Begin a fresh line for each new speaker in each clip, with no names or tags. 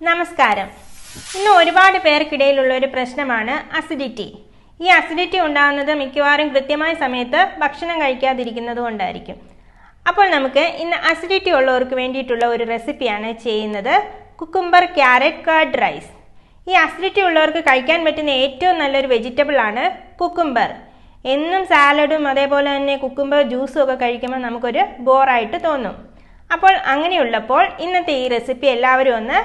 നമസ്കാരം. ഇന്ന് ഒരുപാട് പേർക്കിടയിലുള്ള ഒരു പ്രശ്നമാണ് അസിഡിറ്റി. ഈ അസിഡിറ്റി ഉണ്ടാകുന്നത് മിക്കവാറും കൃത്യമായ സമയത്ത് ഭക്ഷണം കഴിക്കാതിരിക്കുന്നത് കൊണ്ടായിരിക്കും. അപ്പോൾ നമുക്ക് ഇന്ന് അസിഡിറ്റി ഉള്ളവർക്ക് വേണ്ടിയിട്ടുള്ള ഒരു റെസിപ്പിയാണ് ചെയ്യുന്നത്, കുക്കുംബർ ക്യാരറ്റ് കർഡ് റൈസ്. ഈ അസിഡിറ്റി ഉള്ളവർക്ക് കഴിക്കാൻ പറ്റുന്ന ഏറ്റവും നല്ലൊരു വെജിറ്റബിൾ ആണ് കുക്കുംബർ. എന്നും സാലഡും അതേപോലെ തന്നെ കുക്കുംബർ ജ്യൂസും ഒക്കെ കഴിക്കുമ്പോൾ നമുക്കൊരു ബോറായിട്ട് തോന്നും. അപ്പോൾ അങ്ങനെയുള്ളപ്പോൾ ഇന്നത്തെ ഈ റെസിപ്പി എല്ലാവരും ഒന്ന്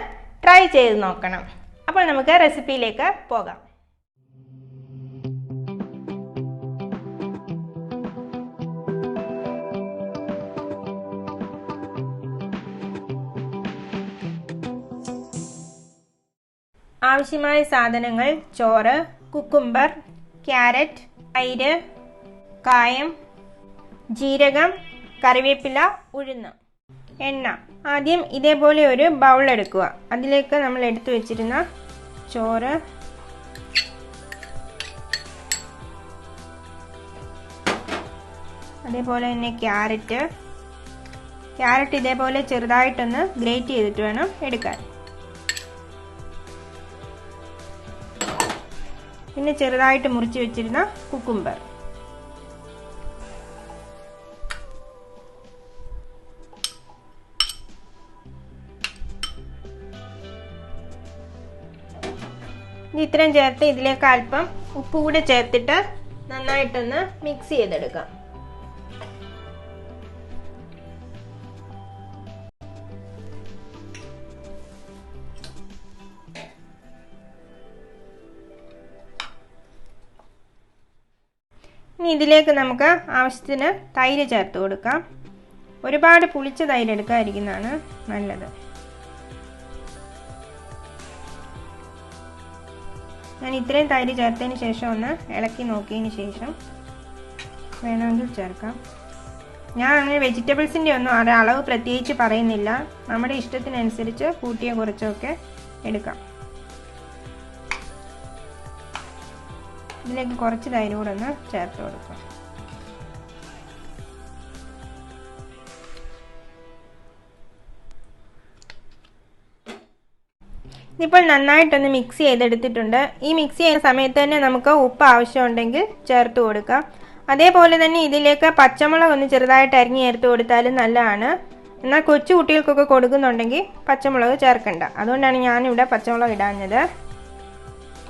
ട്രൈ ചെയ്ത് നോക്കണം. അപ്പോൾ നമുക്ക് റെസിപ്പിയിലേക്ക് പോകാം. ആവശ്യമായ സാധനങ്ങൾ: ചോറ്, കുക്കുംബർ, ക്യാരറ്റ്, തൈര്, കായം, ജീരകം, കറിവേപ്പില, ഉഴുന്ന്, എണ്ണ. ആദ്യം ഇതേപോലെ ഒരു ബൗൾ എടുക്കുക. അതിലേക്ക് നമ്മൾ എടുത്തു വെച്ചിരുന്ന ചോറ്, അതേപോലെ തന്നെ ക്യാരറ്റ് ഇതേപോലെ ചെറുതായിട്ടൊന്ന് ഗ്രേറ്റ് ചെയ്തിട്ട് വേണം എടുക്കാൻ. പിന്നെ ചെറുതായിട്ട് മുറിച്ച് വെച്ചിരുന്ന കുക്കുംബർ, ഇത്രയും ചേർത്ത് ഇതിലേക്ക് അല്പം ഉപ്പ് കൂടെ ചേർത്തിട്ട് നന്നായിട്ടൊന്ന് മിക്സ് ചെയ്തെടുക്കാം. ഇനി ഇതിലേക്ക് നമുക്ക് ആവശ്യത്തിന് തൈര് ചേർത്ത് കൊടുക്കാം. ഒരുപാട് പുളിച്ച തൈര് എടുക്കാതിരിക്കുന്നതാണ് നല്ലത്. ഞാൻ ഇത്രയും തൈര് ചേർത്തതിന് ശേഷം ഒന്ന് ഇളക്കി നോക്കിയതിന് ശേഷം വേണമെങ്കിൽ ചേർക്കാം. ഞാൻ അങ്ങനെ വെജിറ്റബിൾസിൻ്റെ ഒന്നും അളവ് പ്രത്യേകിച്ച് പറയുന്നില്ല. നമ്മുടെ ഇഷ്ടത്തിനനുസരിച്ച് കൂട്ടിയോ കുറച്ചോ ഒക്കെ എടുക്കാം. ഇതിലേക്ക് കുറച്ച് തൈര് കൂടെ ഒന്ന് ചേർത്ത് കൊടുക്കാം. ഇപ്പോൾ നന്നായിട്ടൊന്ന് മിക്സ് ചെയ്തെടുത്തിട്ടുണ്ട്. ഈ മിക്സ് ചെയ്യുന്ന സമയത്ത് തന്നെ നമുക്ക് ഉപ്പ് ആവശ്യമുണ്ടെങ്കിൽ ചേർത്ത് കൊടുക്കാം. അതേപോലെ തന്നെ ഇതിലേക്ക് പച്ചമുളക് ഒന്ന് ചെറുതായിട്ട് അരിഞ്ഞ് ചേർത്ത് കൊടുത്താലും നല്ലതാണ്. എന്നാൽ കൊച്ചു കുട്ടികൾക്കൊക്കെ കൊടുക്കുന്നുണ്ടെങ്കിൽ പച്ചമുളക് ചേർക്കണ്ട. അതുകൊണ്ടാണ് ഞാനിവിടെ പച്ചമുളക് ഇടാഞ്ഞത്.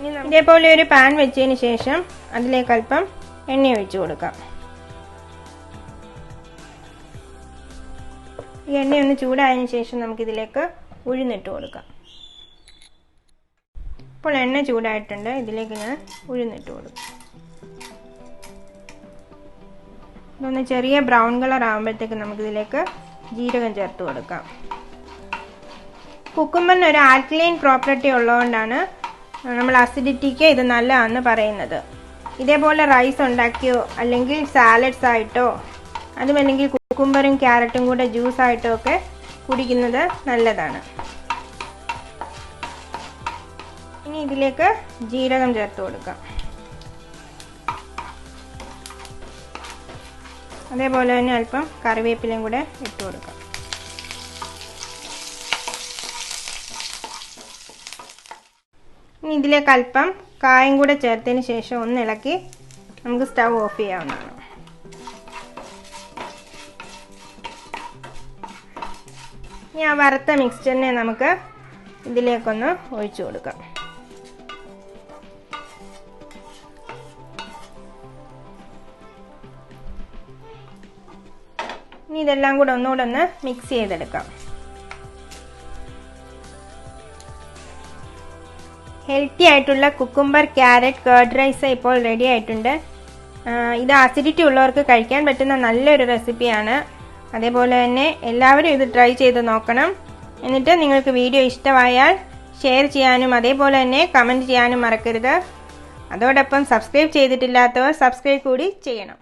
ഇനി ഇതേപോലെ ഒരു പാൻ വെച്ചതിന് ശേഷം അതിലേക്ക് അല്പം എണ്ണ ഒഴിച്ചു കൊടുക്കാം. ഈ എണ്ണ ഒന്ന് ചൂടായതിനു ശേഷം നമുക്കിതിലേക്ക് ഉഴുന്നിട്ട് കൊടുക്കാം. ഇപ്പോൾ എണ്ണ ചൂടായിട്ടുണ്ട്. ഇതിലേക്ക് ഞാൻ ഉഴുന്നിട്ട് കൊടുക്കും. ഇതൊന്ന് ചെറിയ ബ്രൗൺ കളർ ആകുമ്പോഴത്തേക്ക് നമുക്കിതിലേക്ക് ജീരകം ചേർത്ത് കൊടുക്കാം. കുക്കുംബറിന് ഒരു ആൽക്കലൈൻ പ്രോപ്പർട്ടി ഉള്ളതുകൊണ്ടാണ് നമ്മൾ അസിഡിറ്റിക്ക് ഇത് നല്ലതാണെന്ന് പറയുന്നത്. ഇതേപോലെ റൈസ് ഉണ്ടാക്കിയോ അല്ലെങ്കിൽ സാലഡ്സ് ആയിട്ടോ അതുമല്ലെങ്കിൽ കുക്കുംബറും ക്യാരറ്റും കൂടെ ജ്യൂസായിട്ടോ ഒക്കെ കുടിക്കുന്നത് നല്ലതാണ്. ഇനി ഇതിലേക്ക് ജീരകം ചേർത്ത് കൊടുക്കാം. അതേപോലെ തന്നെ അല്പം കറിവേപ്പിലയും കൂടെ ഇട്ട് കൊടുക്കാം. ഇനി ഇതിലേക്ക് അല്പം കായം കൂടെ ചേർത്തതിന് ശേഷം ഒന്ന് ഇളക്കി നമുക്ക് സ്റ്റവ് ഓഫ് ചെയ്യാവുന്നതാണ്. ഇനി ആ വറുത്ത മിക്സ്ചറിനെ നമുക്ക് ഇതിലേക്കൊന്ന് ഒഴിച്ചു കൊടുക്കാം. ഇനി ഇതെല്ലാം കൂടെ ഒന്നുകൂടെ ഒന്ന് മിക്സ് ചെയ്തെടുക്കാം. ഹെൽത്തി ആയിട്ടുള്ള കുക്കുംബർ ക്യാരറ്റ് കർഡ് റൈസ് ഇപ്പോൾ റെഡി ആയിട്ടുണ്ട്. ഇത് അസിഡിറ്റി ഉള്ളവർക്ക് കഴിക്കാൻ പറ്റുന്ന നല്ലൊരു റെസിപ്പിയാണ്. അതേപോലെ തന്നെ എല്ലാവരും ഇത് ട്രൈ ചെയ്ത് നോക്കണം. എന്നിട്ട് നിങ്ങൾക്ക് വീഡിയോ ഇഷ്ടമായാൽ ഷെയർ ചെയ്യാനും അതേപോലെ തന്നെ കമൻറ്റ് ചെയ്യാനും മറക്കരുത്. അതോടൊപ്പം സബ്സ്ക്രൈബ് ചെയ്തിട്ടില്ലാത്തവർ സബ്സ്ക്രൈബ് കൂടി ചെയ്യണം.